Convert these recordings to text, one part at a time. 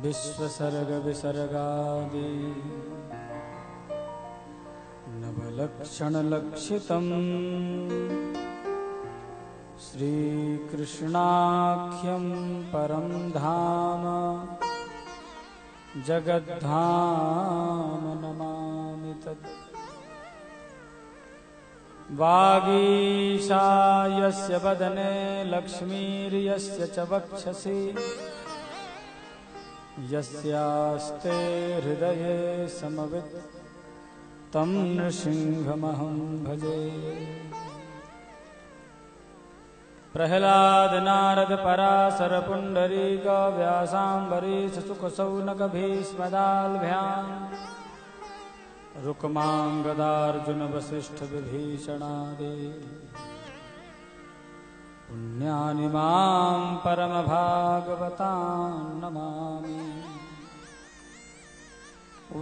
विश्वसर्ग विसर्गादि नवलक्षणलक्षितम् श्रीकृष्णाख्यं परं धाम जगद्धाम नमामि तत्। वागीशा यस्य वदने लक्ष्मीर्यस्य च वक्षसि यस्यास्ते हृदये समवित् तं नृसिंहमहं भजे। प्रह्लाद नारद पराशर पुंडरीक व्यासाम्बरीश सुख सौनक भीष्मदाल्भ्याम् रुक्मांगदार्जुन वसिष्ठ विभीषणादि पुण्यानि मां परमभागवतान् नमामि।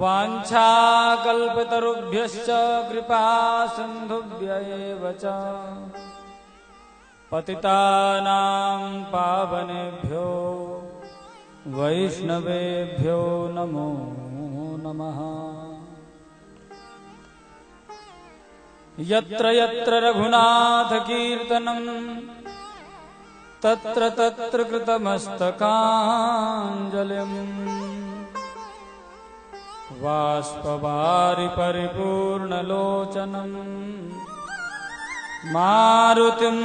वाञ्छाकल्पतरुभ्यश्च कृपा सिन्धुभ्य एव च पतितानां पावनेभ्यो वैष्णवेभ्यो नमो नमः। यत्र यत्र रघुनाथ कीर्तनं तत्र तत्र कृतमस्तकाञ्जलिम् बाष्पवारि परिपूर्णलोचनम् मारुतिं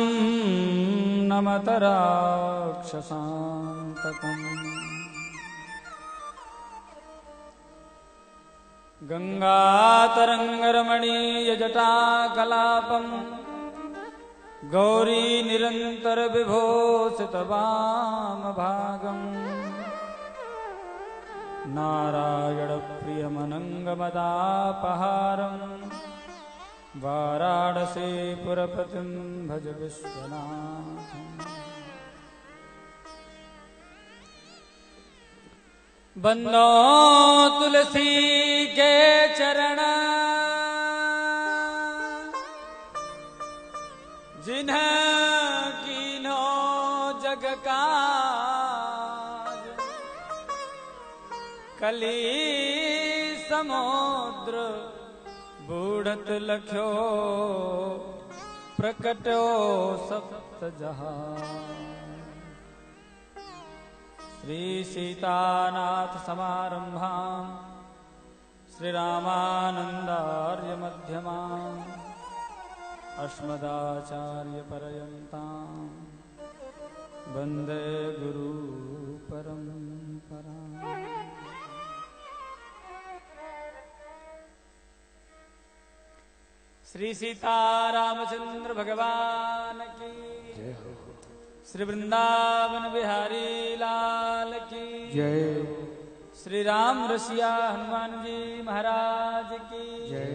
नमत राक्षसान्तकम्। गंगातरंगरमणीयजटाकलापं गौरी निरंतर विभूषितवामभागम् नारायणप्रियमनङ्गमदापहारम् वाराणसीपुरपतिं भज विश्वनाथम्। बंदो तुलसी के चरण जिन्हें कीनो जग काज कली समुद्र बूढ़त लख्यो प्रकट्यो सप्त जहां। श्री सीतानाथ समारंभां श्री रामानंदार्य मध्यमां अस्मदाचार्य पर्यन्तां वन्दे गुरु परंपरां। श्री सीतारामचंद्र भगवान की जय हो। श्री वृंदावन बिहारी लाल की जय। श्री राम रसिया हनुमान जी महाराज की जय।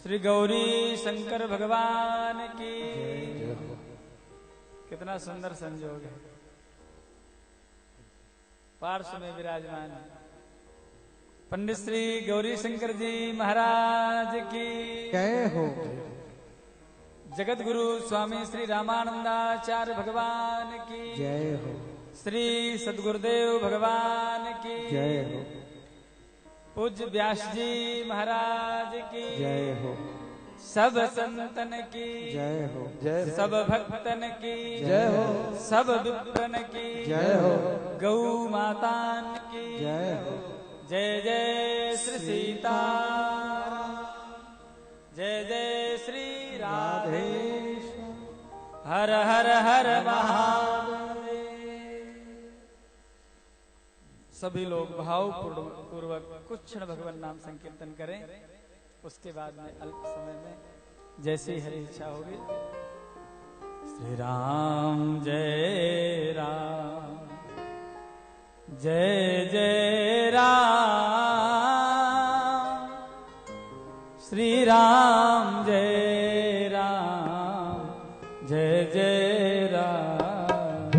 श्री गौरी शंकर भगवान की जय। कितना सुंदर संयोग है। पार्श्व में विराजमान पंडित श्री गौरी शंकर जी महाराज की जय हो। जगत गुरु स्वामी श्री रामानंदाचार्य भगवान की जय हो। श्री सद्गुरुदेव भगवान की जय हो। पूज्य व्यास जी महाराज की जय हो। सब संतन की जय हो। जय सब भक्तन की जय हो। सब विप्रन की जय हो। गौ मातान की जय हो। जय जय श्री सीताराम जय जय श्री राधे हर हर हर महादेव। सभी लोग भावपूर्वक कुछ क्षण भगवान नाम संकीर्तन करें। उसके बाद में अल्प समय में जैसी हरी इच्छा होगी। श्री राम जय राम जय जय राम श्री राम जय राम जय जय राम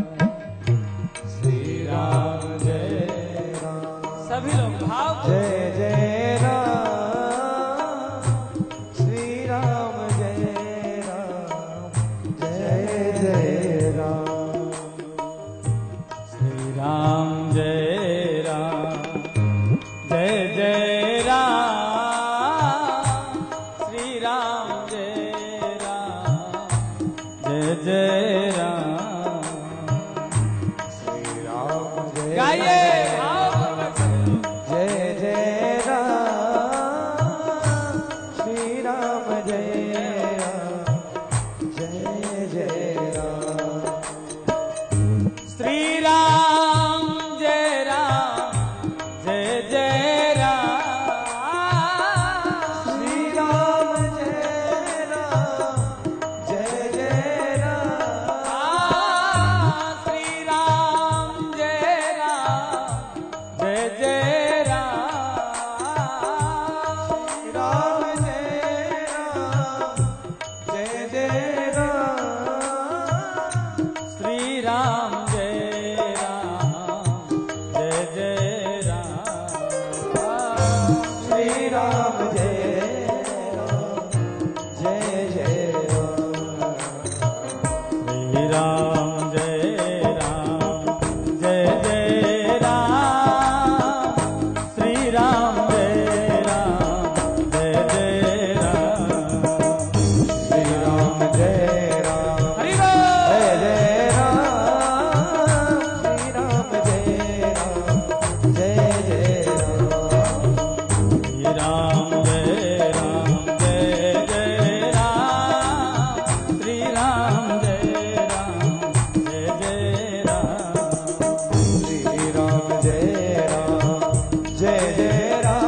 श्री राम जय राम। सभी लोग भाव जय जय राम श्री राम जय राम जय जय राम श्री राम जय राम गाइए। जय जय राम श्री राम जय राम जय जय राम श्री राम जय राम जय जय राम श्री राम जय राम जय जय राम श्री राम जय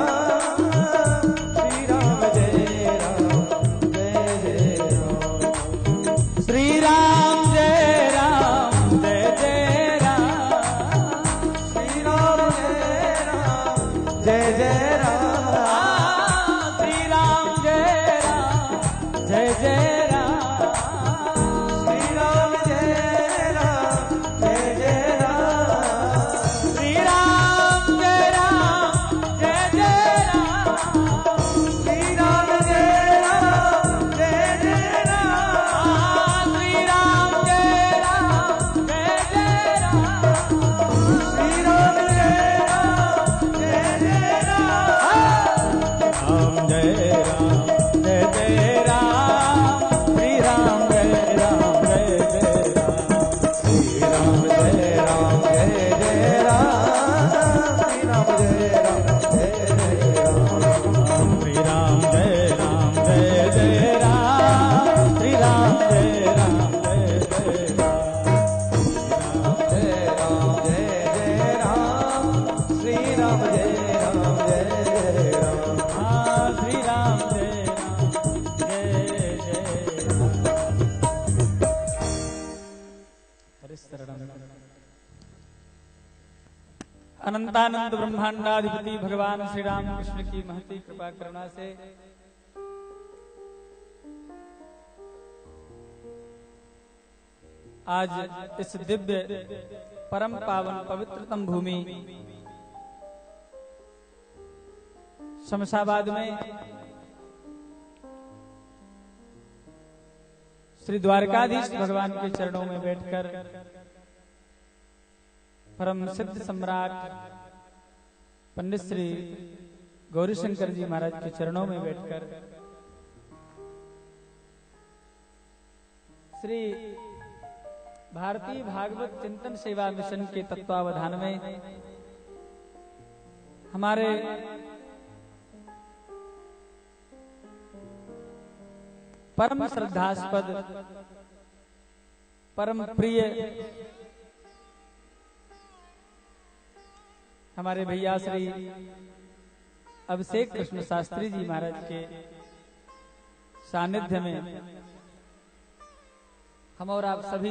राम जय जय अनंतानंद ब्रह्मांडाधिपति भगवान श्री राम कृष्ण की महती कृपा करुणा से आज इस दिव्य परम पावन पवित्रतम भूमि शमशाबाद में श्री द्वारकाधीश भगवान के चरणों में बैठकर परम सिद्ध सम्राट पंडित श्री गौरीशंकर जी महाराज के चरणों में बैठकर श्री भारतीय भागवत चिंतन सेवा मिशन के तत्वावधान में हमारे परम श्रद्धास्पद परम प्रिय हमारे भैया श्री अभिषेक कृष्ण शास्त्री जी महाराज के सानिध्य में हम और आप सभी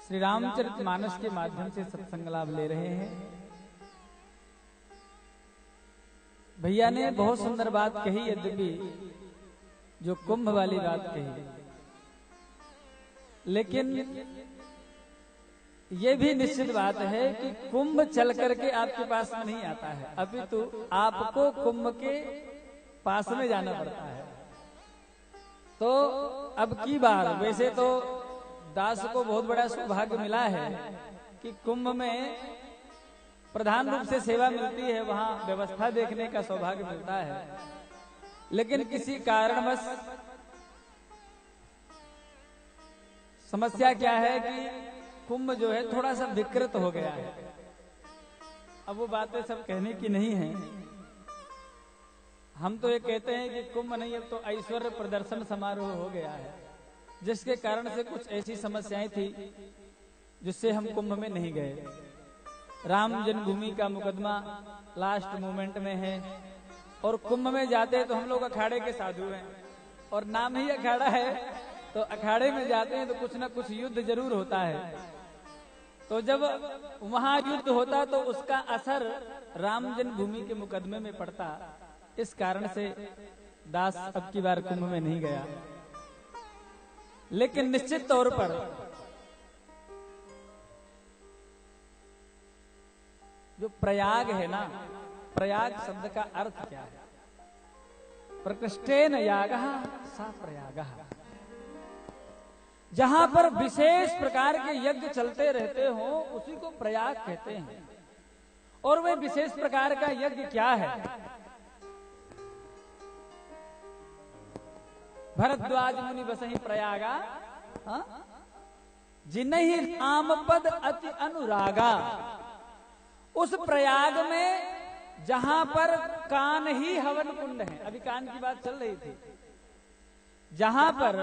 श्री रामचरितमानस के माध्यम से सत्संग लाभ ले रहे हैं। भैया ने बहुत सुंदर बात कही, यद्यपि जो कुंभ वाली बात कही, लेकिन ये भी निश्चित बात है कि कुंभ चल करके आपके पास में नहीं आता है, अपितु आपको कुंभ के पास में जाना पड़ता है। तो अब की बार वैसे तो दास को बहुत बड़ा सौभाग्य मिला है कि कुंभ में प्रधान रूप से सेवा मिलती है, वहां व्यवस्था देखने का सौभाग्य मिलता है, लेकिन किसी कारणवश समस्या क्या है कि कुंभ जो है थोड़ा सा विकृत हो गया है। अब वो बातें सब कहने की नहीं है। हम तो ये कहते हैं कि कुंभ नहीं, अब तो ऐश्वर्य प्रदर्शन समारोह हो गया है, जिसके कारण से कुछ ऐसी समस्याएं थी जिससे हम कुंभ में नहीं गए। राम जन्मभूमि का मुकदमा लास्ट मोमेंट में है और कुंभ में जाते हैं तो हम लोग अखाड़े के साधु हैं और नाम ही अखाड़ा है, तो अखाड़े में जाते हैं तो कुछ ना कुछ युद्ध जरूर होता है। तो जब वहां युद्ध होता तो उसका असर राम जन्मभूमि के मुकदमे में पड़ता। इस कारण से दास अब की बार कुंभ में नहीं गया। लेकिन निश्चित तौर पर जो प्रयाग है ना, प्रयाग शब्द का अर्थ क्या है? प्रकृष्टेन यागः सा प्रयागः। जहां पर विशेष प्रकार के यज्ञ चलते रहते हो उसी को प्रयाग कहते हैं। और वह विशेष प्रकार का यज्ञ क्या है? भरद्वाज मुनि बसहि प्रयागा, जिन्हि आम पद अति अनुरागा। उस प्रयाग में जहां पर कान ही हवन कुंड है, अभी कान की बात चल रही थी, जहां पर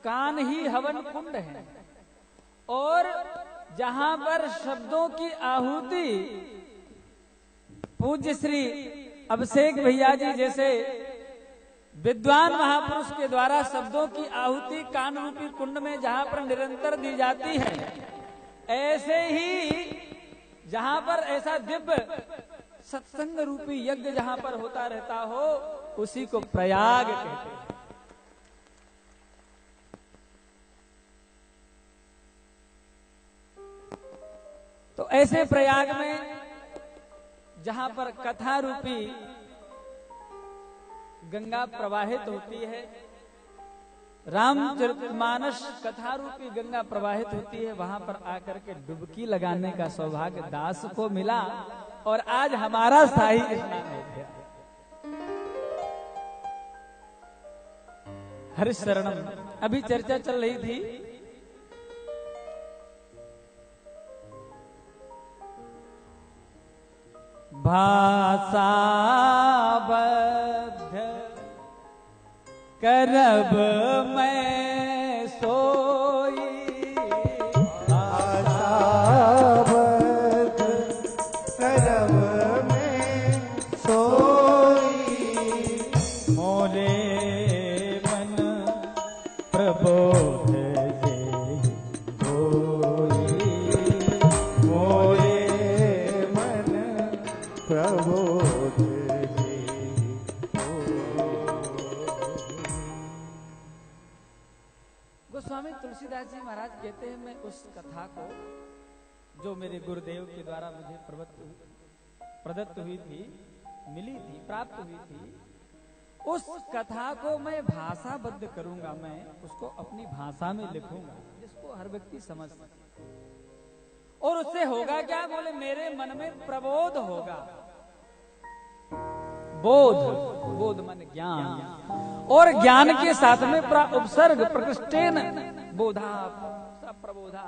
कान ही हवन कुंड है और जहां पर शब्दों की आहुति पूज्य श्री अभिषेक भैया जी जैसे विद्वान महापुरुष के द्वारा शब्दों की आहुति कान रूपी कुंड में जहां पर निरंतर दी जाती है, ऐसे ही जहां पर ऐसा दिव्य सत्संग रूपी यज्ञ जहां पर होता रहता हो उसी को प्रयाग कहते हैं। तो ऐसे प्रयाग में जहां पर कथा रूपी गंगा प्रवाहित होती है, रामचरितमानस कथा रूपी गंगा प्रवाहित होती है, वहां पर आकर के डुबकी लगाने का सौभाग्य दास को मिला और आज हमारा स्थायी स्नान हो गया। हरिश शरणम। अभी चर्चा चल रही थी भाषा बद्ध करब मैं सोई, भाषा बद्ध करब मैं सोई। मोरे मन प्रबोध से होई, मोरे मन प्रबोध से गोस्वामी तुलसीदास जी महाराज कहते हैं, मैं उस कथा को जो मेरे गुरुदेव के द्वारा मुझे प्रदत्त हुई थी, मिली थी, प्राप्त हुई थी, उस कथा को मैं भाषाबद्ध करूंगा, मैं उसको अपनी भाषा में लिखूंगा जिसको हर व्यक्ति समझ सके। और उससे होगा क्या? बोले मेरे मन में प्रबोध होगा। बोध, बोध मन ज्ञान, और ज्ञान के साथ में उपसर्ग प्रकृष्टेन बोधा प्रबोधा,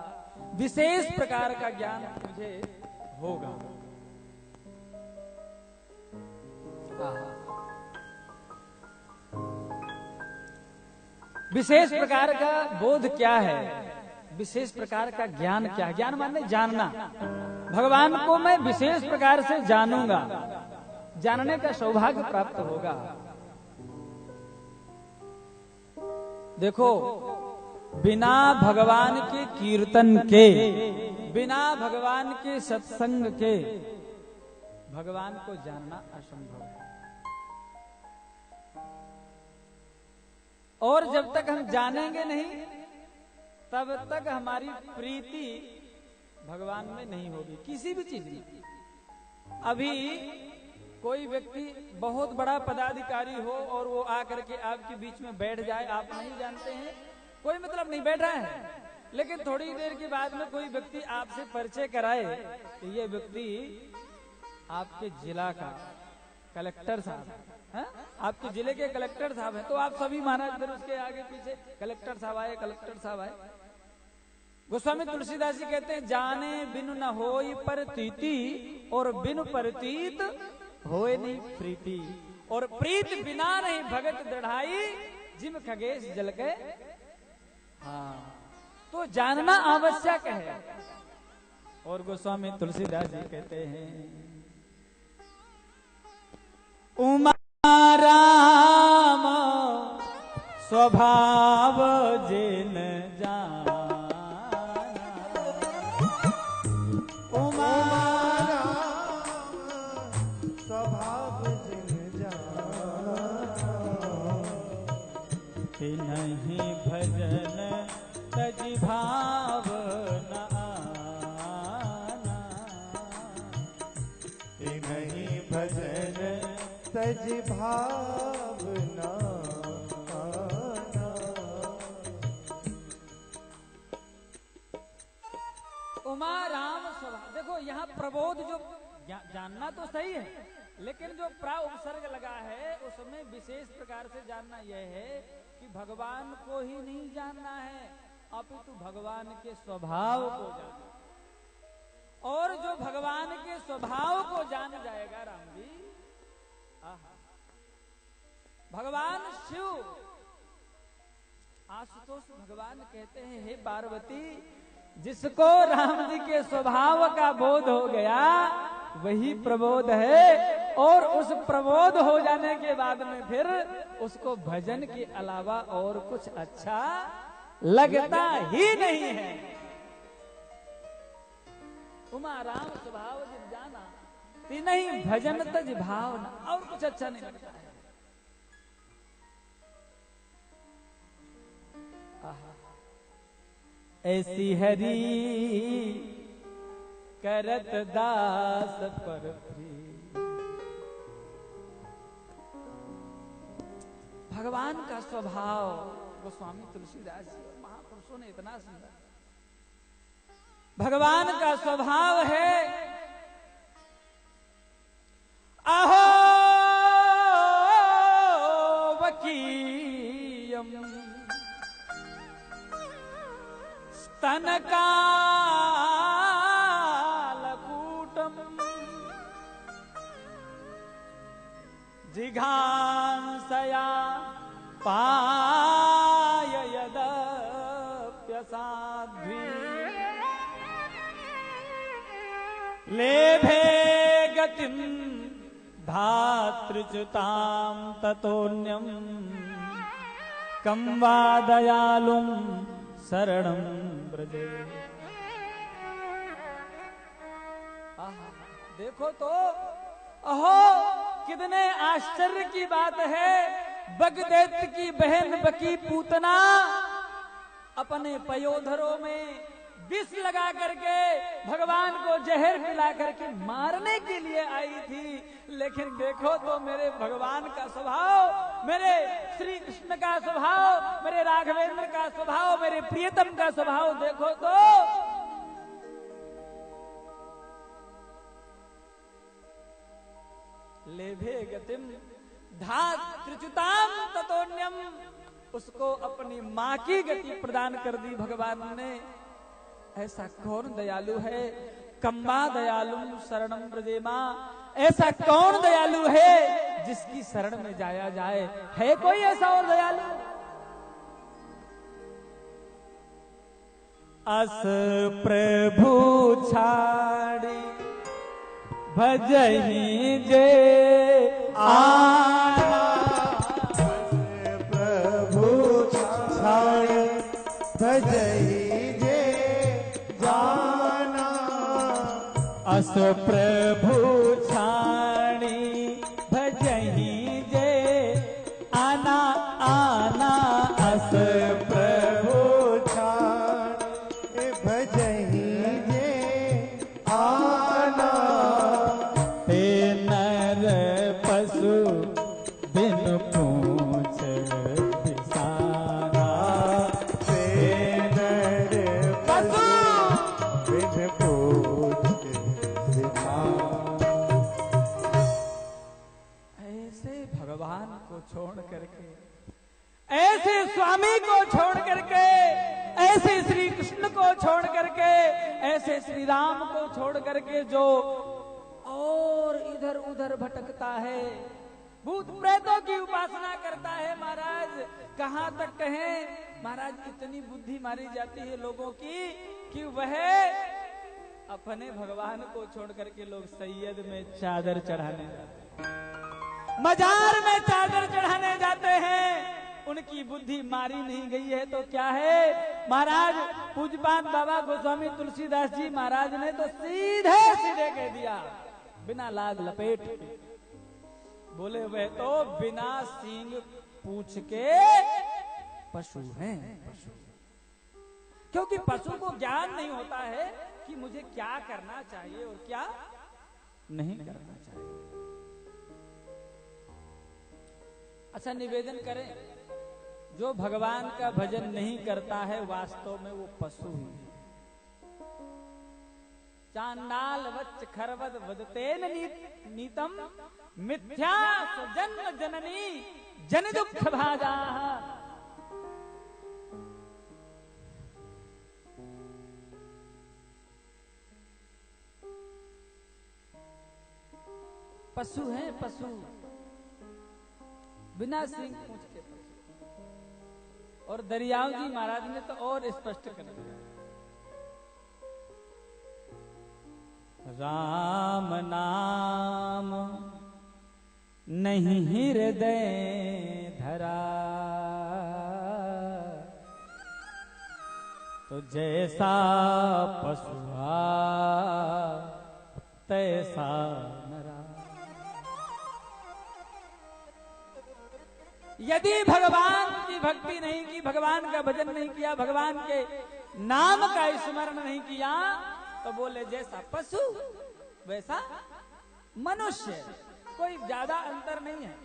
विशेष प्रकार का ज्ञान मुझे होगा। विशेष प्रकार का बोध क्या है? विशेष प्रकार का ज्ञान क्या है? ज्ञान माने जानना। भगवान को मैं विशेष प्रकार से जानूंगा, जानने का सौभाग्य प्राप्त होगा। देखो, बिना भगवान के कीर्तन के, बिना भगवान के सत्संग के भगवान को जानना असंभव है। और जब तक हम जानेंगे नहीं तब तक हमारी प्रीति भगवान में नहीं होगी, किसी भी चीज में। अभी कोई व्यक्ति बहुत बड़ा पदाधिकारी हो और वो आकर के आपके बीच में बैठ जाए, आप नहीं जानते हैं, कोई मतलब नहीं, बैठ रहा है, लेकिन थोड़ी देर के बाद में कोई व्यक्ति आपसे परिचय कराए कि ये व्यक्ति आपके जिला का कलेक्टर साहब है, आपके जिले के कलेक्टर साहब हैं, तो आप सभी महाराज फिर उसके आगे पीछे कलेक्टर साहब आए, कलेक्टर साहब आए। गोस्वामी तुलसीदास जी कहते हैं जाने बिनु न होई परतीति और बिनु परतीत होए नहीं प्रीति और प्रीत बिना नहीं भगत दृढ़ाई जिम खगेश जल के। हाँ तो जानना आवश्यक है। और गोस्वामी तुलसीदास जी कहते हैं उमा राम स्वभाव जिन जाना उमा राम स्वभाव जिन जाना कि नहीं भजन तज भाव न आना कि नहीं भजन तज भावना उमा राम स्वभाव। देखो यहाँ प्रबोध जो जानना तो सही है, लेकिन जो प्रा उपसर्ग लगा है उसमें विशेष प्रकार से जानना यह है कि भगवान को ही नहीं जानना है अपितु भगवान के स्वभाव को जानना। और जो भगवान के स्वभाव को जान जाएगा राम जी, भगवान शिव आशुतोष भगवान कहते हैं हे पार्वती जिसको राम जी के स्वभाव का बोध हो गया वही प्रबोध है। और उस प्रबोध हो जाने के बाद में फिर उसको भजन के अलावा और कुछ अच्छा लगता ही नहीं है। उमा राम स्वभाव जिन जाना नहीं भजन तज भावना, और कुछ अच्छा नहीं लगता है। ऐसी हरी करत दास पर भगवान का स्वभाव गोस्वामी तुलसीदास जी और महापुरुषों ने इतना सुंदर भगवान का स्वभाव है। अहो वकीयम स्तनकालकूटम जिघांसया पाययदप्यसाध्वी लेभे गतिम धातृच्युतां ततोऽन्यं कं वा दयालुं शरणं ब्रजे। देखो तो अहो कितने आश्चर्य की बात है। बगदैत्य की बहन बकी पूतना अपने पयोधरों में विष लगा करके भगवान को जहर पिला करके मारने के लिए आई थी, लेकिन देखो तो मेरे भगवान का स्वभाव, मेरे श्री कृष्ण का स्वभाव, मेरे राघवेंद्र का स्वभाव, मेरे प्रियतम का स्वभाव देखो तो लेभे गतिम धातृच्युतां ततोऽन्यं, उसको अपनी माँ की गति प्रदान कर दी भगवान ने। ऐसा कौन दयालु है? कम्बा दयालुं शरणं व्रजेमा, ऐसा कौन दयालु है जिसकी शरण में जाया जाए? है कोई ऐसा और दयालु? अस प्रभु छाड़ी भजहि जे आना, प्रभु छाड़ी भजहि जे जाना। अस प्रभु छाड़ी भजहि जे आना आना। अस प्रभु छाड़ी भजहि जे आना। हे नर पशु बिन पूछ बिसाना, हे नर पशु बिन पूछ बिसाना। ऐसे भगवान को छोड़ करके, ऐसे स्वामी को छोड़ करके, ऐसे श्री कृष्ण को छोड़ करके, ऐसे श्री राम को छोड़ करके जो और इधर उधर भटकता है, भूत प्रेतों की उपासना करता है, महाराज कहां तक कहें महाराज, इतनी बुद्धि मारी जाती है लोगों की कि वह अपने भगवान को छोड़ करके लोग सैयद में चादर चढ़ाने जाते हैं, मजार में चादर चढ़ाने जाते हैं। उनकी बुद्धि मारी नहीं गई है तो क्या है महाराज। पूज्यपाद बाबा गोस्वामी तुलसीदास जी महाराज ने तो सीधे सीधे कह दिया, बिना लाग लपेट, बोले वह तो बिना सींग पूछ के पशु हैं, पशु। क्योंकि पशु को ज्ञान नहीं होता है कि मुझे क्या करना चाहिए और क्या नहीं करना चाहिए। अच्छा, निवेदन करें, जो भगवान का भजन नहीं करता है वास्तव में वो पशु ही है। चांडाल वच्च खरवद वदतेन नीतम मिथ्या स्वजन्म जननी जन दुख भाजा। पशु हैं, पशु, बिना सींग पूछ के पशु। और दरियाव जी महाराज ने तो और स्पष्ट कर दिया, राम नाम नहीं हृदय धरा, तो जैसा पशुआ तैसा नरा। यदि भगवान की भक्ति नहीं की, भगवान का भजन नहीं किया, भगवान के नाम का स्मरण नहीं किया, तो बोले जैसा पशु वैसा मनुष्य, कोई ज्यादा अंतर नहीं है।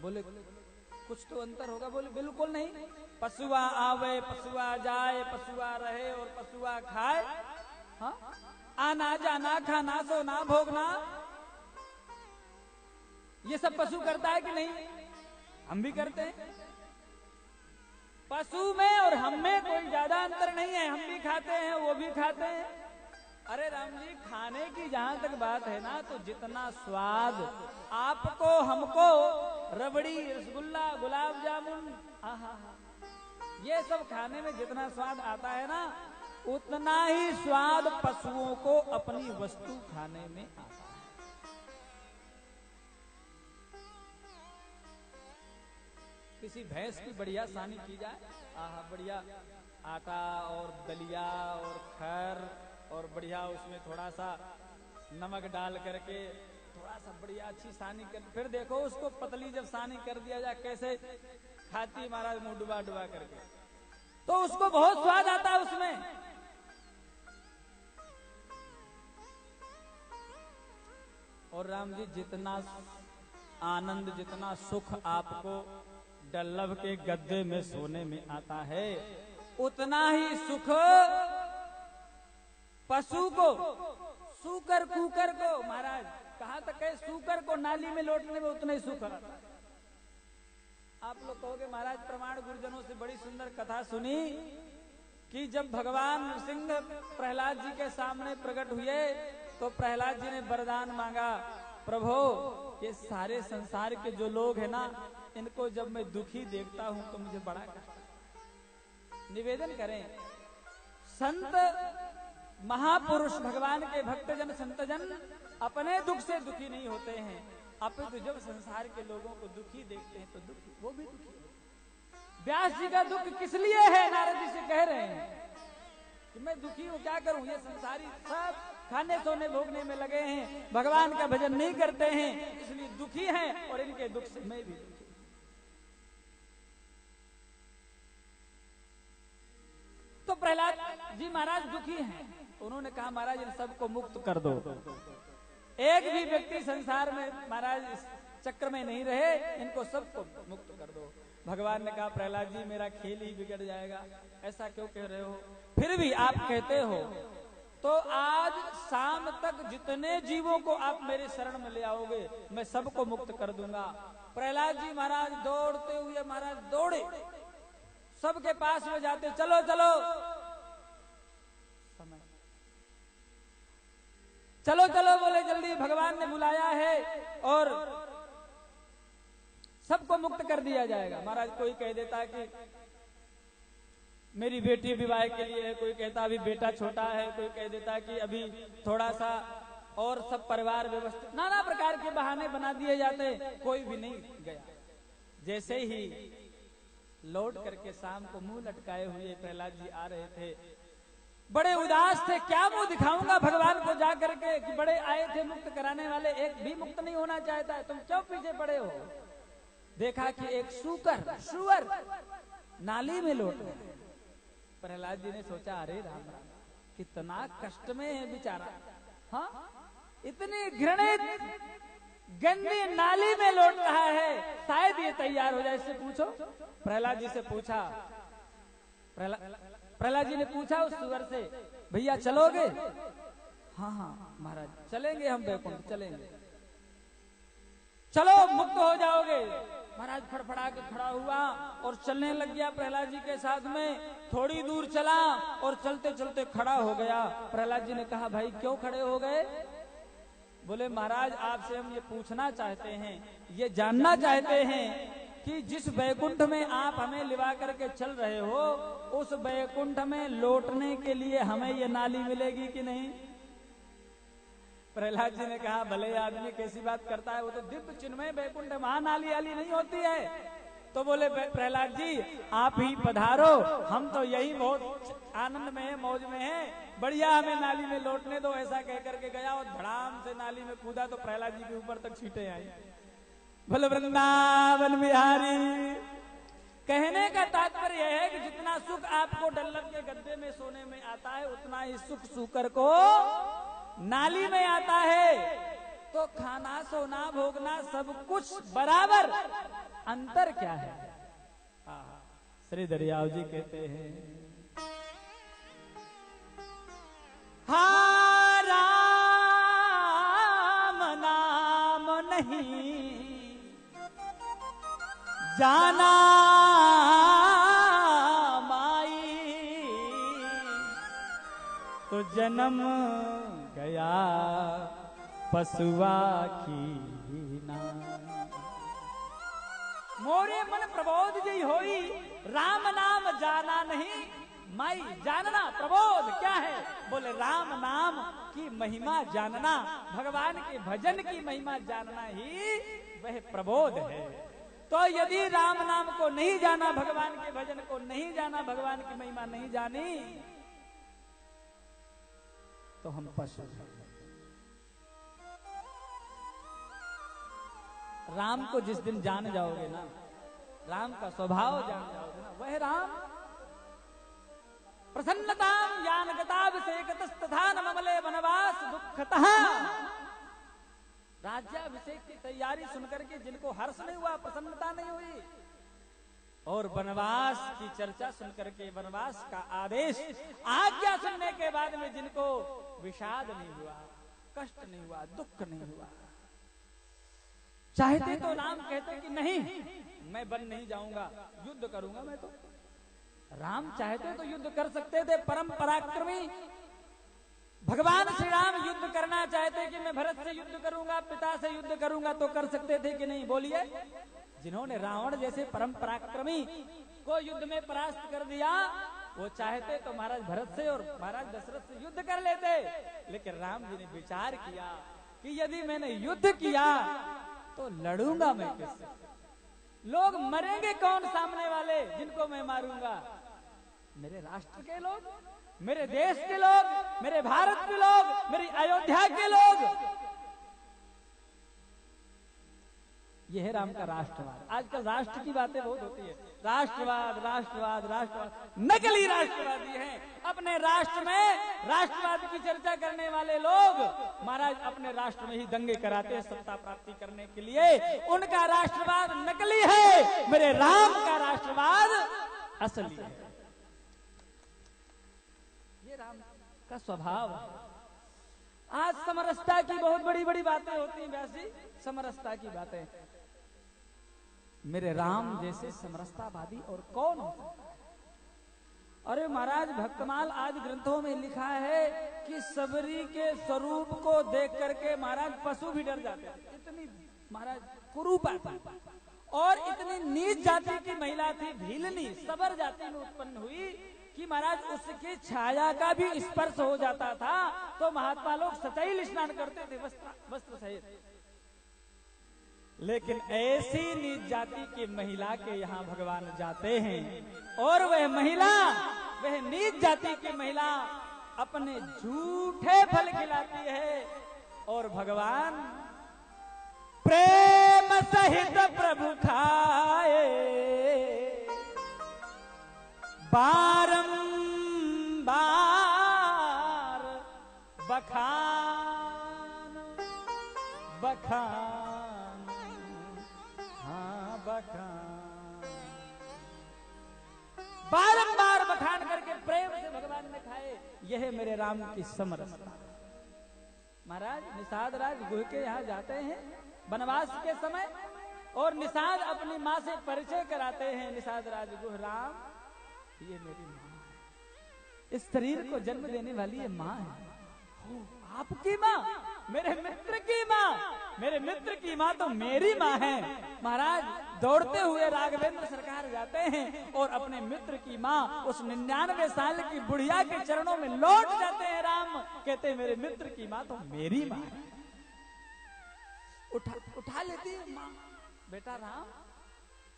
बोले कुछ तो अंतर होगा, बोले बिल्कुल नहीं। पशुआ आवे पशुआ जाए, पशुआ रहे और पशुआ खाए, हाँ? आना जाना खाना सोना भोगना ये सब पशु करता है कि नहीं? हम भी करते हैं। पशु में और हम में कोई ज्यादा अंतर नहीं है, हम भी खाते हैं वो भी खाते हैं। अरे राम जी, खाने की जहां तक बात है ना, तो जितना स्वाद आपको हमको रबड़ी रसगुल्ला गुलाब जामुन ये सब खाने में जितना स्वाद आता है ना, उतना ही स्वाद पशुओं को अपनी वस्तु खाने में आता है। किसी भैंस की बढ़िया सानी की जाए, बढ़िया आटा और दलिया और खर और बढ़िया उसमें थोड़ा सा नमक डाल करके थोड़ा सा बढ़िया अच्छी सानी कर, फिर देखो उसको पतली जब सानी कर दिया जाए कैसे खाती महाराज, मुंह डुबा डुबा करके, तो उसको बहुत स्वाद आता है उसमें। और राम जी, जितना आनंद जितना सुख आपको डल्लभ के गद्दे में सोने में आता है, उतना ही सुख पशु को, सूकर कुकर को, महाराज कहां तक है, सूकर को नाली में लौटने में उतना ही सुख आता है। आप लोग कहोगे महाराज प्रमाण गुरुजनों से बड़ी सुंदर कथा सुनी कि जब भगवान नरसिंह प्रहलाद जी के सामने प्रकट हुए तो प्रहलाद जी ने वरदान मांगा, प्रभु ये सारे संसार के जो लोग हैं ना, इनको जब मैं दुखी देखता हूं तो मुझे बड़ा कष्ट। निवेदन करें, संत महापुरुष भगवान के भक्तजन संतजन अपने दुख से दुखी नहीं होते हैं, अपितु जब संसार के लोगों को दुखी देखते हैं तो दुखी वो भी दुखी होते हैं। व्यास जी का दुख किस लिए है, नारद जी से कह रहे हैं कि मैं दुखी हूं, क्या करूं, ये संसारी सब खाने सोने भोगने में लगे हैं, भगवान का भजन नहीं करते हैं, इसलिए दुखी हैं और इनके दुख से मैं भी दुखी। तो प्रहलाद जी महाराज दुखी हैं, उन्होंने कहा महाराज इन सबको मुक्त कर दो, एक भी व्यक्ति संसार में महाराज इस चक्र में नहीं रहे, इनको सबको मुक्त कर दो। भगवान ने कहा प्रहलाद जी मेरा खेल ही बिगड़ जाएगा, ऐसा क्यों कह रहे हो, फिर भी आप कहते हो तो आज शाम तक जितने जीवों को आप मेरे शरण में ले आओगे मैं सबको मुक्त कर दूंगा। प्रहलाद जी महाराज दौड़ते हुए महाराज दौड़े सबके पास में जाते, चलो चलो समय, चलो चलो बोले जल्दी, भगवान ने बुलाया है और सबको मुक्त कर दिया जाएगा। महाराज कोई कह देता कि मेरी बेटी विवाह के लिए है, कोई कहता अभी बेटा छोटा है, कोई कह देता कि अभी थोड़ा सा और सब परिवार व्यवस्थित, नाना प्रकार के बहाने बना दिए जाते, कोई भी नहीं गया। जैसे ही लौट करके शाम को मुंह लटकाए हुए प्रहलाद जी आ रहे थे, बड़े उदास थे, क्या मुंह दिखाऊंगा भगवान को जा करके कि बड़े आए थे मुक्त कराने वाले, एक भी मुक्त नहीं होना चाहता है, तुम क्यों पीछे पड़े हो। देखा कि एक सुअर नाली में लौट गए। प्रहलाद जी ने सोचा अरे राम राम, कितना कष्ट में है बेचारा, हाँ इतनी घृणित गंदी नाली में लौट रहा है, शायद ये तैयार हो जाए, इससे पूछो। प्रहलाद जी से पूछा, प्रहलाद जी ने पूछा उस सुअर से, भैया चलोगे? हाँ हाँ महाराज चलेंगे, हम वैकुंठ चलेंगे, चलो मुक्त हो जाओगे। महाराज फड़फड़ा के खड़ा हुआ और चलने लग गया प्रहलाद जी के साथ में। थोड़ी दूर चला और चलते चलते खड़ा हो गया। प्रहलाद जी ने कहा भाई क्यों खड़े हो गए? बोले महाराज आपसे हम ये पूछना चाहते हैं, ये जानना चाहते हैं कि जिस वैकुंठ में आप हमें लिवा करके चल रहे हो, उस वैकुंठ में लौटने के लिए हमें ये नाली मिलेगी कि नहीं? प्रहलाद जी ने कहा भले आदमी कैसी बात करता है, वो तो दिव्य चिन्मय वैकुंठ, वहां नाली आली नहीं होती है। तो बोले प्रहलाद जी आप ही पधारो, हम तो यही बहुत आनंद में है, मौज में है, बढ़िया हमें नाली में लौटने दो। ऐसा कह करके गया और धड़ाम से नाली में कूदा तो प्रहलाद जी के ऊपर तक छींटे आई। बोले वृंदावन बिहारी। कहने का तात्पर्य यह है कि जितना सुख आपको डल्लब के गद्दे में सोने में आता है, उतना ही सुख सूकर को नाली में आता है। तो खाना सोना भोगना सब कुछ बराबर, अंतर क्या है? श्री दरियाव जी कहते हैं, हा राम नाम नहीं जाना माई, तो जन्म गया पशुआ की नाम। मोरे मन प्रबोध जी होई, राम नाम जाना नहीं माई। जानना प्रबोध क्या है? बोले राम नाम की महिमा जानना, भगवान के भजन की महिमा जानना ही वह प्रबोध है। तो यदि राम नाम को नहीं जाना, भगवान के भजन को नहीं जाना, भगवान की महिमा नहीं जानी, तो हम पशु हैं। राम को जिस दिन जान जाओगे ना, राम का स्वभाव जान जाओगे ना, वह राम प्रसन्नताम ज्ञान गताभिषेकतस्तथा न ममले वनवास दुःखतः। राज्याभिषेक की तैयारी सुनकर के जिनको हर्ष नहीं हुआ, प्रसन्नता नहीं हुई, और वनवास की चर्चा सुनकर के, वनवास का आदेश आज्ञा सुनने के बाद में जिनको विषाद नहीं हुआ, कष्ट नहीं हुआ, दुख नहीं हुआ, चाहते तो राम कहते कि नहीं मैं वन नहीं जाऊंगा, युद्ध करूंगा मैं। तो राम चाहते तो युद्ध कर सकते थे, परम पराक्रमी भगवान श्री राम युद्ध करना चाहते कि मैं भरत से युद्ध करूंगा, पिता से युद्ध करूंगा, तो कर सकते थे कि नहीं? बोलिए। जिन्होंने रावण जैसे परम पराक्रमी को युद्ध में परास्त कर दिया, वो चाहते तो महाराज भरत से और महाराज दशरथ से युद्ध कर लेते। लेकिन राम जी ने विचार किया कि यदि मैंने युद्ध किया तो लड़ूंगा मैं किससे? लोग मरेंगे कौन सामने वाले जिनको मैं मारूंगा? मेरे राष्ट्र के लोग, मेरे देश के लोग, मेरे भारत के लोग, मेरी अयोध्या के लोग। यह है राम का राष्ट्रवाद। आजकल राष्ट्र की बातें बहुत होती है, राष्ट्रवाद राष्ट्रवाद राष्ट्रवाद, नकली राष्ट्रवादी हैं। अपने राष्ट्र में राष्ट्रवाद की चर्चा करने वाले लोग महाराज अपने राष्ट्र में ही दंगे कराते हैं सत्ता प्राप्ति करने के लिए। उनका राष्ट्रवाद नकली है, मेरे राम का राष्ट्रवाद असली है। ये राम का स्वभाव है। आज समरसता की बहुत बड़ी बड़ी बातें होती हैं, वैसी समरसता की बातें। मेरे राम जैसे समरसतावादी और कौन हो सकता है? अरे महाराज भक्तमाल आदि ग्रंथों में लिखा है कि सबरी के स्वरूप को देख करके महाराज पशु भी डर जाते हैं। इतनी महाराज कुरूपा थी और इतनी नीच जाति की महिला थी, भीलनी सबर जाति में उत्पन्न हुई कि महाराज उसकी छाया का भी स्पर्श हो जाता था तो महात्मा लोग सतैल स्नान करते थे वस्त्र सहित। लेकिन ऐसी नीच जाति की महिला के यहाँ भगवान जाते हैं और वह महिला, वह नीच जाति की महिला अपने झूठे फल खिलाती है और भगवान प्रेम सहित प्रभु खाए, बारंबार बखान बखान, हाँ बखान, बारंबार बखान करके प्रेम से भगवान ने खाए। यह मेरे राम की समरसता। महाराज निषाद राज गुह के यहाँ जाते हैं वनवास के समय और निषाद अपनी माँ से परिचय कराते हैं। निषाद राज गुह, राम ये मेरी माँ है, इस शरीर को जन्म देने वाली ये माँ है। आपकी माँ, मेरे मित्र की माँ, मेरे मित्र की माँ तो मेरी माँ है। महाराज दौड़ते हुए राघवेंद्र सरकार जाते हैं और अपने मित्र की माँ उस 99 साल की बुढ़िया के चरणों में लौट जाते हैं। राम कहते हैं मेरे मित्र की माँ तो मेरी माँ है। उठा लेती है माँ, बेटा राम।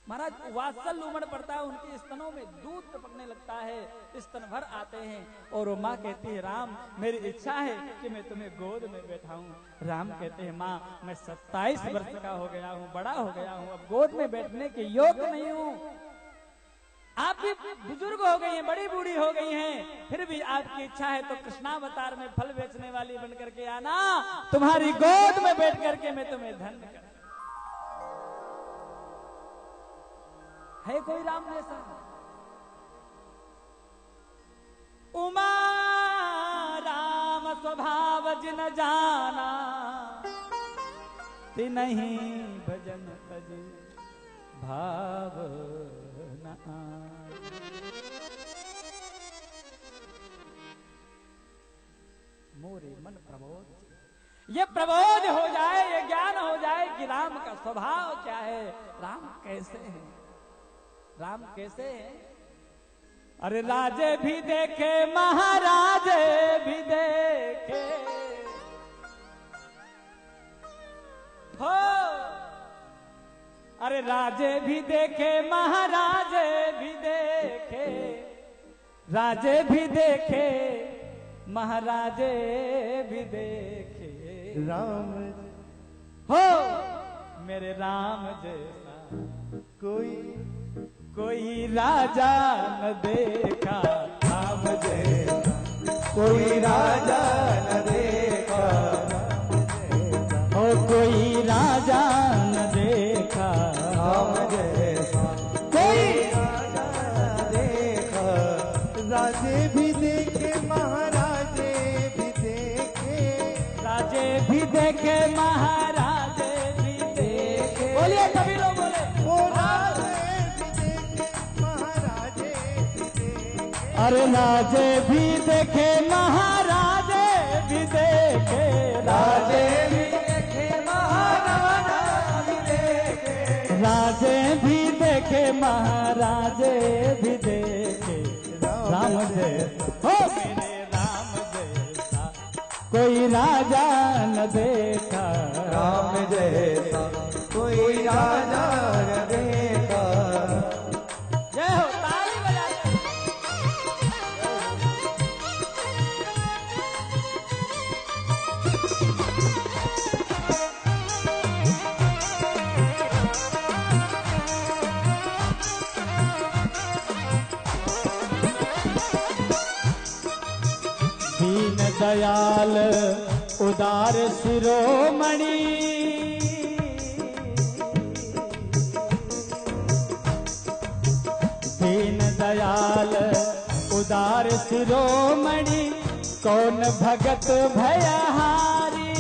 महाराज वात्सल्य उमड़ पड़ता है, उनके स्तनों में दूध टपकने लगता है, स्तन भर आते हैं और वो माँ कहती है राम मेरी इच्छा है कि मैं तुम्हें गोद में बैठाऊं। राम कहते हैं माँ मैं 27 वर्ष का हो गया हूँ, बड़ा हो गया हूँ, अब गोद में बैठने के योग्य नहीं हूँ। आप भी बुजुर्ग हो गई हैं, बड़ी बूढ़ी हो गई हैं, फिर भी आपकी इच्छा है तो कृष्णावतार में फल बेचने वाली बन करके आना, तुम्हारी गोद में बैठ करके मैं तुम्हें धन्य कर। है कोई राम जैसा? उमा राम स्वभाव जिन जाना, तिन्हीं भजन तज भाव न आए। मोरे मन प्रबोध, ये प्रबोध हो जाए, ये ज्ञान हो जाए कि राम का स्वभाव क्या है, राम कैसे है, राम कैसे है। अरे राजे भी देखे महाराजे भी देखे हो, अरे राजे भी देखे महाराजे भी देखे, राजे भी देखे महाराजे भी देखे। राम हो मेरे राम जैसा कोई राजा न देखा, राम जैसा कोई राजा न देखा, हो कोई राजा न देखा, राम जैसा कोई राजा न देखा। राजे भी देखे महाराजे भी देखे, राजे भी देखे महाराजे भी देखे। बोलिए सभी लोग बोले, वो राजे भी देखे महाराजे भी देखे। अरे राजे भी देखे महाराजे भी देखे, राजे भी देखे महाराजा भी देखे, राजे भी देखे महाराजे भी देखे। राम जैसा हो मेरे राम जैसा कोई राजा न देखा, राम जैसा कोई राजा न देखा। जय हो, ताली बजा दो। दीन दयाल उदार शिरोमणि, दीन दयाल उदार शिरोमणि, कौन भगत भयहारी।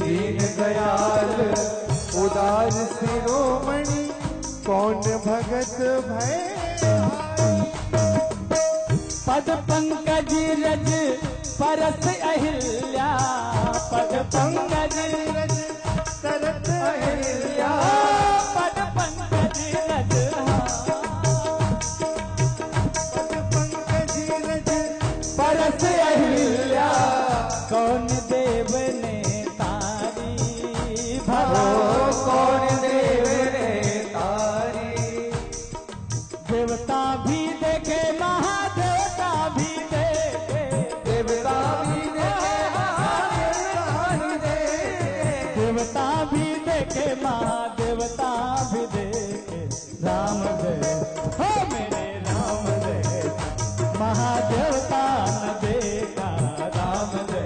दीन दयाल उदार शिरोमणि, कौन भगत भय पद पंकज रज परस अहिल्या, पद पंकज रज सरत अहिल्या, पद पंकज रज, पद पंकज रज परस अहिल्या, कौन देव ने तारी भरो, कौन देव ने तारी, देवता भी देखे महादेवता भी देखे, देवता भी देखे महादेवता भी देखे, देवता भी देखे महादेवता भी देखे, राम जय हो मेरे राम जय, महादेवता न देखा राम जय,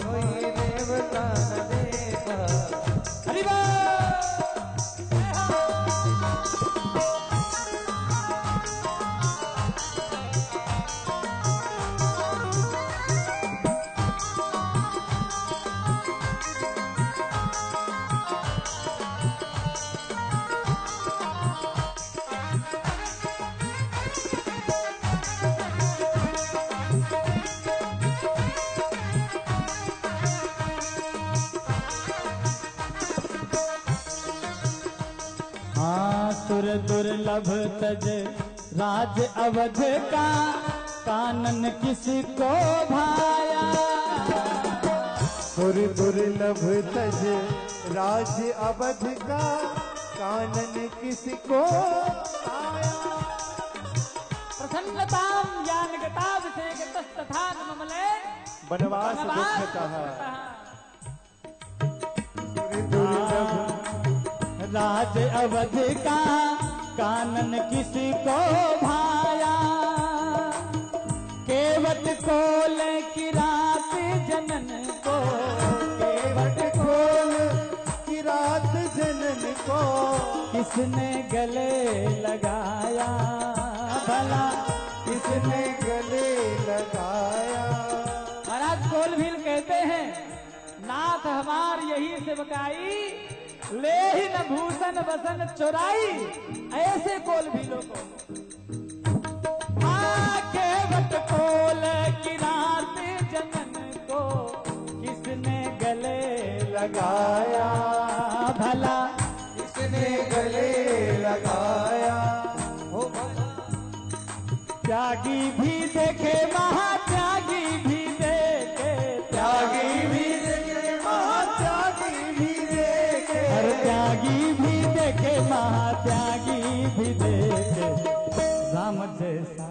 कोई देवता न देखा। हरि बोल। सुर दुर्लभ तज राज अवध का, कानन किसको भाया, सुर दुर्लभ तज राज अवध का, कानन किसको आया। प्रसन्नताम ज्ञानगता विषयगतस्तथा ममले बनवास दुःखतः, सुर दुर्लभ राज अवध का, कानन किसको भाया, केवट कोल की रात जनन को, केवट खोल की रात जनन को, किसने गले लगाया भला, किसने गले लगाया। महाराज कोलभील कहते हैं, नाथ हमार यही सेवकाई, ले ही न भूषण वसन चुराई, ऐसे कोलभीलों को केवट कोल की रात जनन को, किसने गले लगाया भला, किसने गले लगाया। हो त्यागी भी देखे महात्यागी भी देखे, त्यागी भी देखे महात्यागी भी देखे, हर त्यागी भी देखे महात्यागी भी देखे, राम जैसा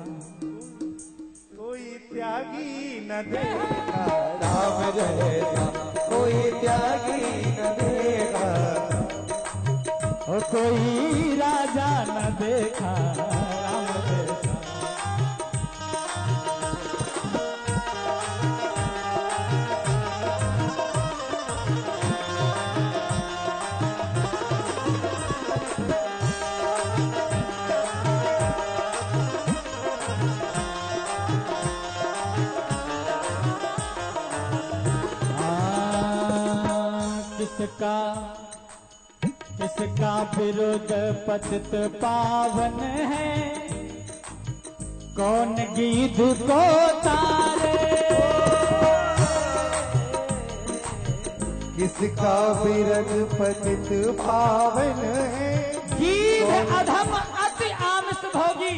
कोई त्यागी न देखा, राम जैसा कोई त्यागी न देखा, और कोई राजा न देखा राम जैसा। किसका विरोध पतित पावन है, कौन गीध को तारे, किसका विरग पतित पावन है, गीध अधम अति आमिष भोगी,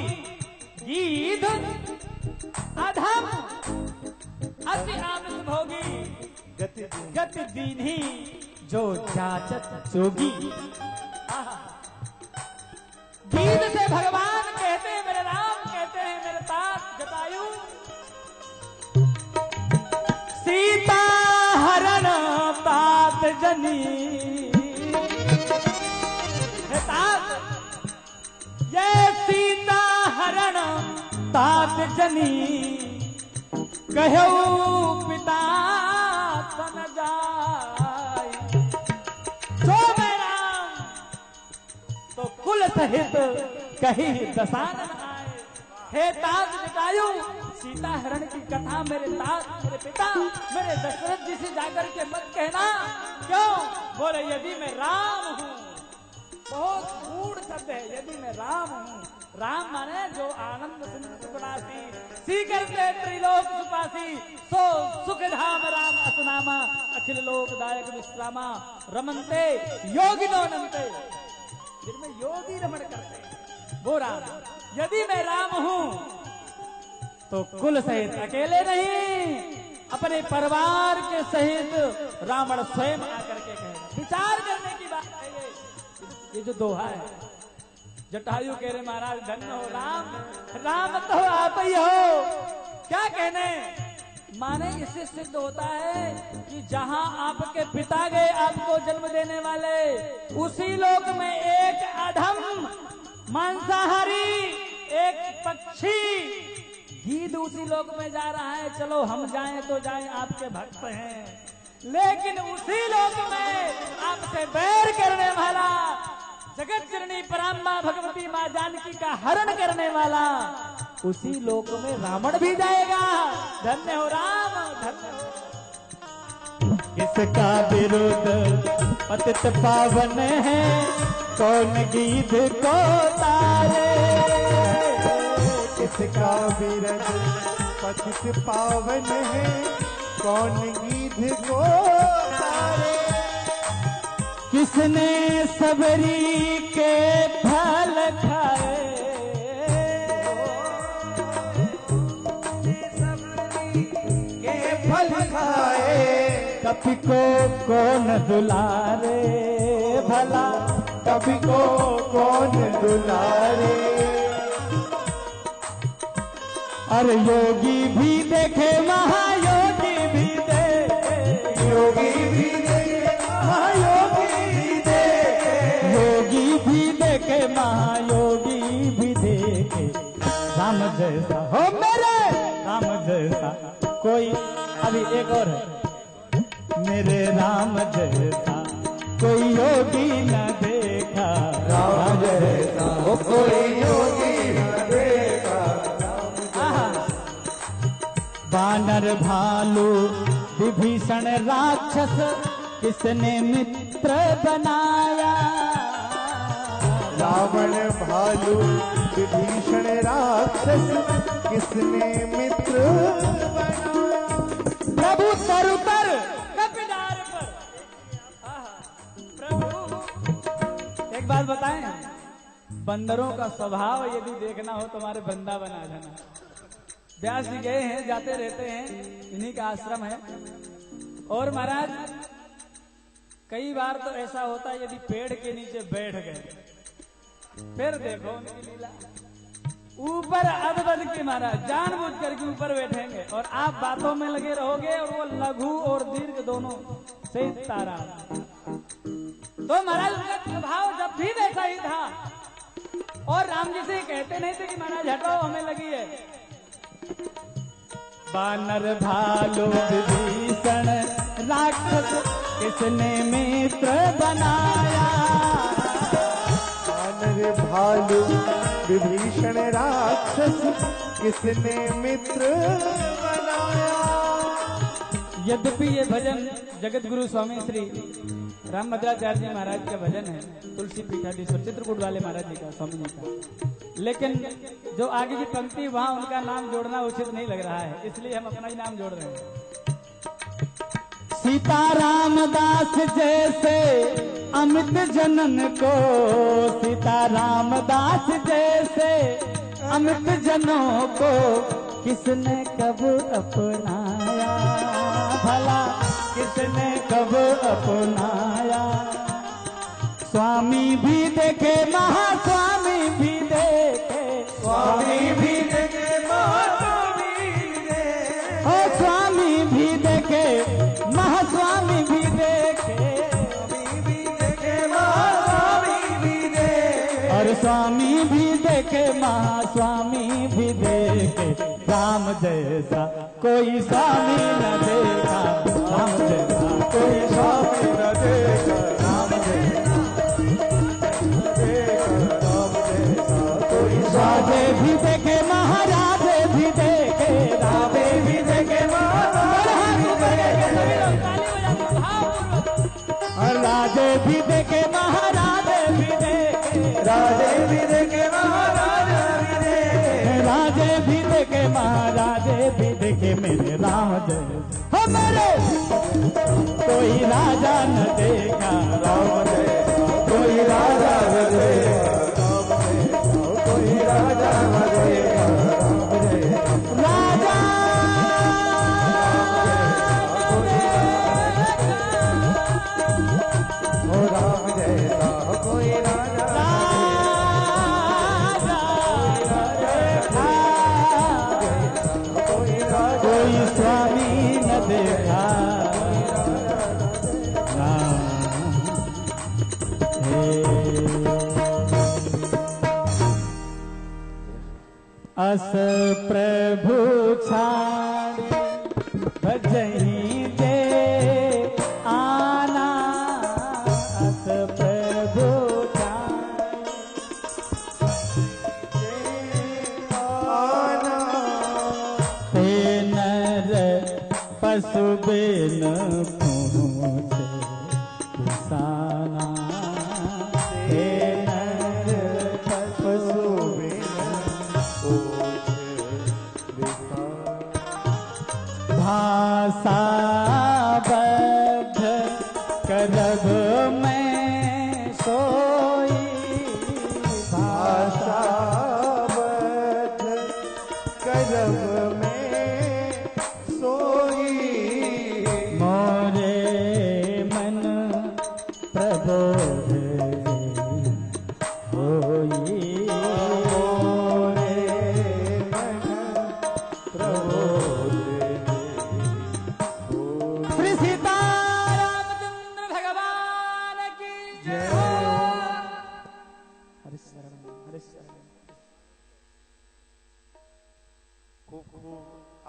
गीध अधम अति आमिष भोगी, गति दीन्ही जो जाचत जोगी। गीत से भगवान कहते हैं मेरे राम, कहते हैं मेरे तात जटायु, सीता हरण तात जनी, हे तात ये सीता हरण तात जनी, कहू पिता सन जाय, जो मैं राम तो कुल सहित कहीं दसानन आए। हे तात जटायु, सीता हरण की कथा मेरे तात, मेरे पिता, मेरे दशरथ जी से जाकर के मत कहना। क्यों? बोले यदि मैं राम हूँ, बहुत गूढ़ शब्द है, यदि मैं राम हूँ। राम माने जो आनंद सिंधु सुखनासी, सीकरते त्रिलोक सुपासी सो सुख धाम राम असनामा अखिल लोक दायक विश्रामा रमनते योगिनो नंते, जिनमें योगी रमण करते वो राम। यदि मैं राम हूं तो कुल सहित अकेले नहीं, अपने परिवार के सहित रावण स्वयं आकर के कहेगा। विचार करने की बात है ये जो दोहा है। जटायु कह रहे महाराज धन्य हो राम, राम तो आप ही हो। क्या कहने माने इससे सिद्ध होता है कि जहां आपके पिता गए आपको जन्म देने वाले, उसी लोक में एक अधम मांसाहारी एक पक्षी गीध उसी लोक में जा रहा है। चलो हम जाएं तो जाएं, आपके भक्त हैं, लेकिन उसी लोक में आपसे बैर करने वाला जगत जननी पराम्बा भगवती माँ जानकी का हरण करने वाला उसी लोक में रावण भी जाएगा। धन्य हो राम, धन्य हो। किसका विरोध पतित पावन है, कौन गीध को तारे। किसका विरोध पतित पावन है, कौन गीध को तारे। किसने सबरी के फल खाए, सबरी के फल खाए। कभी को कौन दुलारे भला, कभी को कौन दुलारे। और योगी भी देखे महायोगी भी देखे, योगी भी देखे महायोगी भी देखे। योगी भी देखे महायोगी भी देखे। राम जैसा हो मेरे राम जैसा कोई, अभी एक और है, मेरे राम जैसा कोई योगी न देखा। राम जैसा हो कोई योगी न देखा। वानर भालू विभीषण राक्षस किसने मित्र बनाया। रावण भालू विभीषण राक्षस किसने मित्र बनाया। प्रभु तरुतर कपिनार पर। प्रभु एक बात बताएं, बंदरों का स्वभाव यदि देखना हो तुम्हारे वृंदावन आ जाना। व्यास जी गए हैं, जाते रहते हैं, इन्हीं का आश्रम है। और महाराज कई बार तो ऐसा होता है यदि पेड़ के नीचे बैठ गए, फिर देखो उनकी लीला। ऊपर अदबद के महाराज जानबूझ करके ऊपर बैठेंगे और आप बातों में लगे रहोगे और वो लघु और दीर्घ दोनों से तारा। तो महाराज उनका स्वभाव जब भी वैसा ही था। और राम जी से कहते नहीं थे कि महाराज हटाओ हमें लगी है। वानर भालू विभीषण राक्षस किसने मित्र बनाया। वानर भालू विभीषण राक्षस किसने मित्र बनाया। यद्यपि ये भजन जगत गुरु स्वामी श्री राम भद्राचार्य जी महाराज का भजन है, तुलसी पीठाधीश्वर चित्रकूट वाले महाराज जी का, स्वामी जी का, लेकिन जो आगे की पंक्ति वहां उनका नाम जोड़ना उचित नहीं लग रहा है, इसलिए हम अपना ही नाम जोड़ रहे हैं। सीता रामदास जैसे अमित जनन को, सीता रामदास जैसे अमित जनों को किसने कब अपनाया। भला किसने कब अपनाया। स्वामी भी देखे महास्वामी भी देखे, स्वामी भी देखे महास्वामी भी देखे। ओ स्वामी भी देखे महास्वामी भी देखे, स्वामी भी देखे महास्वामी भी देखे। और स्वामी भी देखे महास्वामी भी देखे। राम जैसा कोई स्वामी न देखा, राम जैसा कोई स्वामी न देखा। राम जैसा कोई राजे भी देखे महाराजे भी देखे, राजे भी देखे राजे भी देखे महाराजे भी देखे, राजे भी देखे महाराज भी देखे। राजे भी देखे महाराजे महाराजे भी देखे मेरे राम जय हमारे कोई राजा न देखा राम जय कोई राजा न देखा कोई राजा न देखा राजा ओ राम जैसा कोई राजा कोई स्वामी न देखा अस प्रभु छाड़ भजही दे आना अस प्रभु आना ते नर पशु बिन पहुँचे किसाना ते नर पशु भाषा बद्ध करब में सोई भाषा बद्ध करब में सोई मोरे मन प्रबोध होई मोरे मन प्रबोध श्री सीतारामचंद्र भगवान की जय। हरि शरण हरि शरण। खूब खूब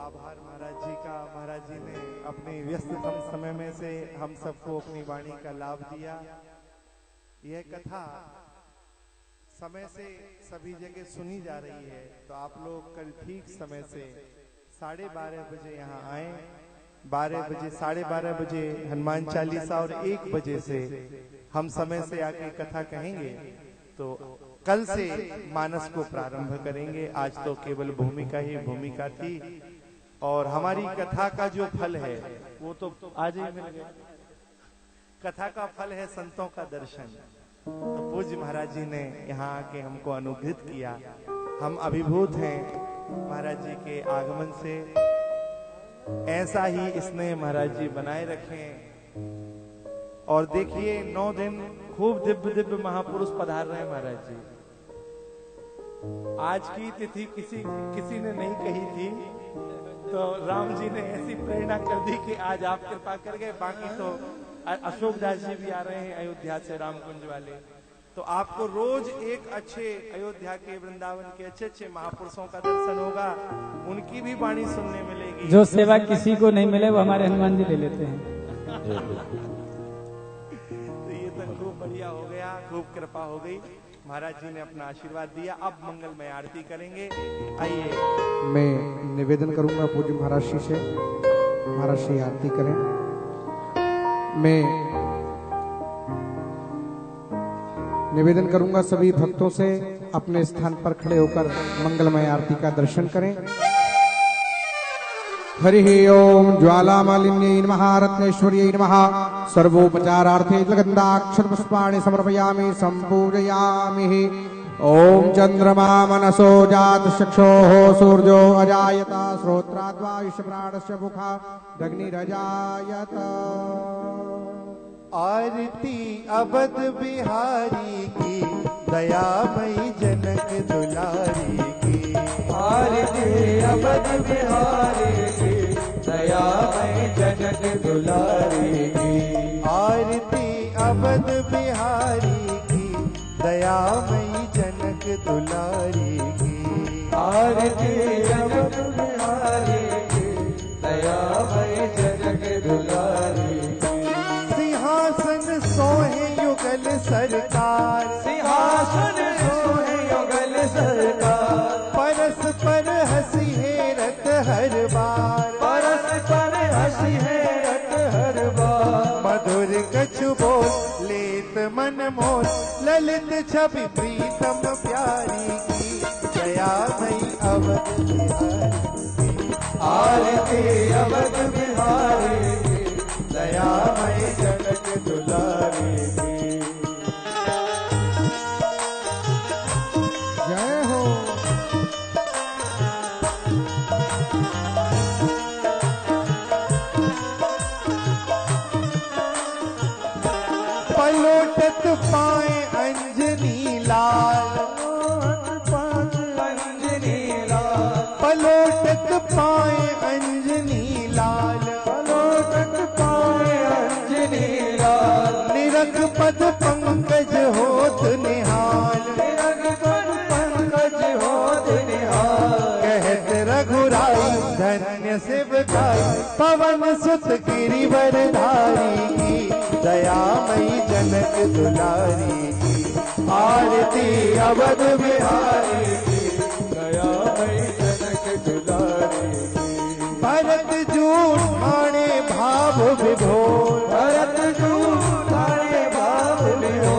आभार महाराज जी का। महाराज जी ने अपने व्यस्ततम समय में से हम सबको अपनी वाणी का लाभ दिया। यह कथा समय से सभी जगह सुनी जा रही है, तो आप लोग कल ठीक समय से 12:30 बजे यहाँ आए। 12 बजे 12:30 बजे हनुमान चालीसा और 1 बजे से हम समय से आके कथा कहेंगे। तो कल से मानस को प्रारंभ करेंगे। आज तो केवल भूमिका ही भूमिका थी और हमारी कथा का जो फल है वो तो आज ही मिल गया। कथा का फल है संतों का दर्शन। तो पूज्य महाराज जी ने यहाँ आके हमको अनुग्रहित किया। हम अभिभूत हैं महाराज जी के आगमन से। ऐसा ही स्नेह महाराज जी बनाए रखें। और देखिए 9 दिन खूब दिव्य दिव्य महापुरुष पधार रहे हैं महाराज जी। आज की तिथि किसी ने नहीं कही थी, तो राम जी ने ऐसी प्रेरणा कर दी कि आज आप कृपा कर गए। बाकी तो अशोक दास जी भी आ रहे हैं अयोध्या से, रामकुंज वाले। तो आपको रोज एक अच्छे अयोध्या के वृंदावन के अच्छे अच्छे महापुरुषों का दर्शन होगा, उनकी भी वाणी सुनने मिलेगी। जो सेवा किसी को नहीं मिले वो हमारे हनुमान जी ले लेते हैं। तो ये तो खूब बढ़िया हो गया, खूब कृपा हो गई। महाराज जी ने अपना आशीर्वाद दिया। अब मंगलमय आरती करेंगे। आइए मैं निवेदन करूंगा पूज्य महाराज श्री से, महाराज श्री आरती करें। मैं निवेदन करूंगा सभी भक्तों से अपने स्थान पर खड़े होकर मंगलमय आरती का दर्शन करें। हरि ओम ज्वालामालिन्यै नमः रत्नेश्वर्यै नमः सर्वोपचारार्थे जलगन्धाक्षर पुष्पाणि समर्पयामि संपूजयामि। ओम चंद्रमा मनसो जात चक्षोः सूर्यो अजायत श्रोत्राद्वायुष प्राणस्य मुखा दग्निरजायत। आरती अवध बिहारी की दयामयी जनक दुलारी की। आरती अवध बिहारी की दयामयी जनक दुलारी की। आरती अवध बिहारी की दयामयी जनक दुलारी की। आरती अवध बिहारी की दयामयी जनक दुलारी की। सिंहासन सोहे युगल सरकार, सिंहासन सोहे युगल सरकार। परस पर हंसी हेरत हर बार, परस पर हंसी हेरत हर बार। मधुर कछु बोल लेत मन मोल, ललित छवि प्रीतम प्यारी की। दयामयी अवध बिहारी की। आरती अवध बिहारी की, दयामयी जनक दुलारी की। जय हो। पलोटत पाए अंजनी लाल, अंजनी लाल, पलोटत पाए अंजनी लाल, पलोटत पाए अंजनी लाल, निरख पद पंकज होत निहाल, निरख पद पंकज होत निहाल, कहत रघुराई धन्य सेवकाई, पवन सुत गिरिवर धारी की, दयामयी जनक दुलारी की, आरती अवध बिहारी की, दयामयी जनक दुलारी की। भरत जूट माणे भाव विभोर, भरत जूठाने भाव लियो,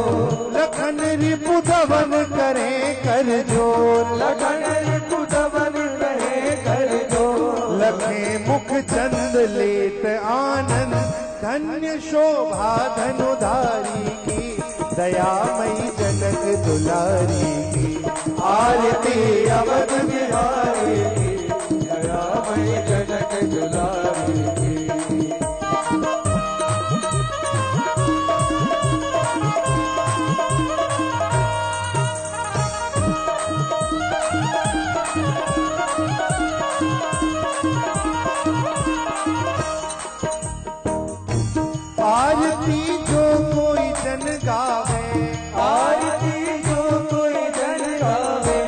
लखन रिपु धवन करे कर जोर, लखन रिपु धवन करे कर जोर, लखे मुख चंद लेत आनंद, धन्य शोभा धनुधारी की, दयामयी जनक दुलारी की, आरती अवध बिहारी की, दयामयी जनक दुलारी की। आरती जो कोई जन गावे, आरती जो कोई जन गावे,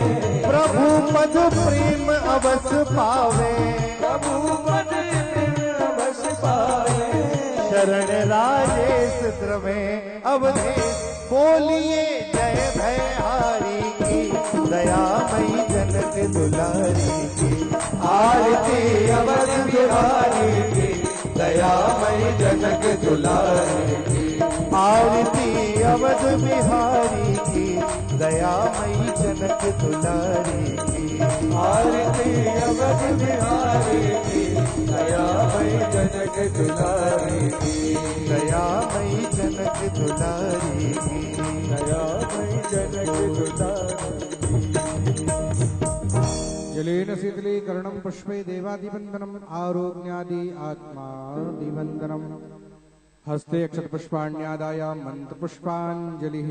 प्रभु पद प्रेम अवस पावे, प्रभु पद बस पावे, शरण राजेश द्रवे अवधेश, बोलिए जय भयहारी की, दयामयी जनक दुलारी की, आरती अवध बिहारी की, दयामयी जनक दुलारी की। आरती अवध बिहारी की, दयामयी जनक दुलारी की, आरती अवध बिहारी की, दयामयी जनक दुलारी की, दयामयी जनक दुलारी की, दयामयी जनक दुलारी। जलेन शीतलीकरणं पुष्पे देवादिवंदनम् आरोग्यादि आत्मादिवंदनम् हस्ते अक्षत पुष्पाण्यादाय मंत्र पुष्पांजलिः।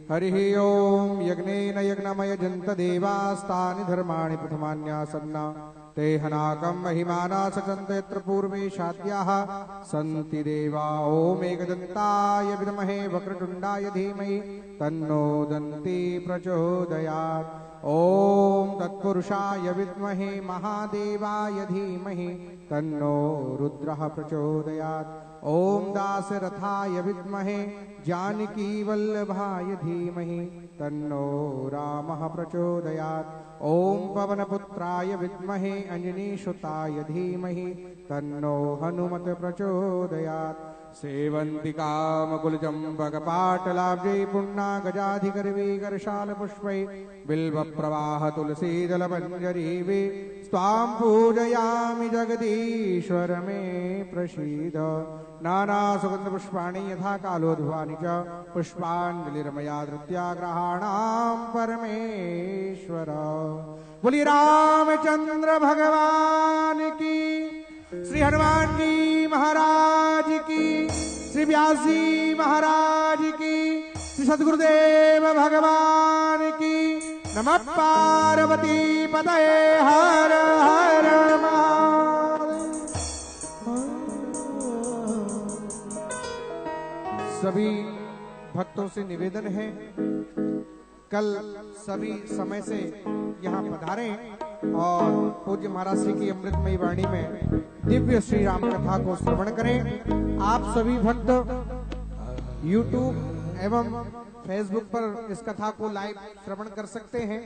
हरिः ओम यज्ञेन यज्ञमय जन्त देवास्तानि धर्माणि प्रथमान्यासन्ना ते हनाकं महिमाना सचन्त यत्र पूर्वे शाद्याः सन्ति देवा। ओम एकदन्ताय विद्महे वक्रतुण्डाय धीमहि तन्नो दन्ती प्रचोदयात्। ओम तत्पुरुषाय विद्महे महादेवाय धीमहि तन्नो रुद्रः प्रचोदयात्। ओम दासरथाय विद्महे जानकी वल्लभाय धीमहि तन्नो रामः प्रचोदयात्। ओम पवनपुत्राय विद्महे अंजनीसुताय धीमहि तन्नो हनुमत प्रचोदयात्। सेवन्तिकामकुलचम्पकपाटलाब्जै पुण्णागजाधिकर्वीकरशालपुष्पै बिल्वप्रवाह तुलसीदलमञ्जरीवे स्वां पूजयामि जगदीश्वर मे प्रसीद। नानासुगन्धपुष्पाणि यथा कालोद्भवानि च पुष्पाञ्जलिर्मया धृत्या ग्रहाणां परमेश्वर। बोलिए रामचंद्र भगवान की, श्री हनुमान जी महाराज की, श्री व्यास जी महाराज की, श्री सद्गुरुदेव भगवान की। नमः पार्वती पतये हर हर महादेव। सभी भक्तों से निवेदन है कल सभी समय से यहाँ पधारें और पूज्य महाराज श्री की अमृतमयी वाणी में दिव्य श्री राम कथा को श्रवण करें। आप सभी भक्त YouTube एवं Facebook पर इस कथा को लाइव श्रवण कर सकते हैं।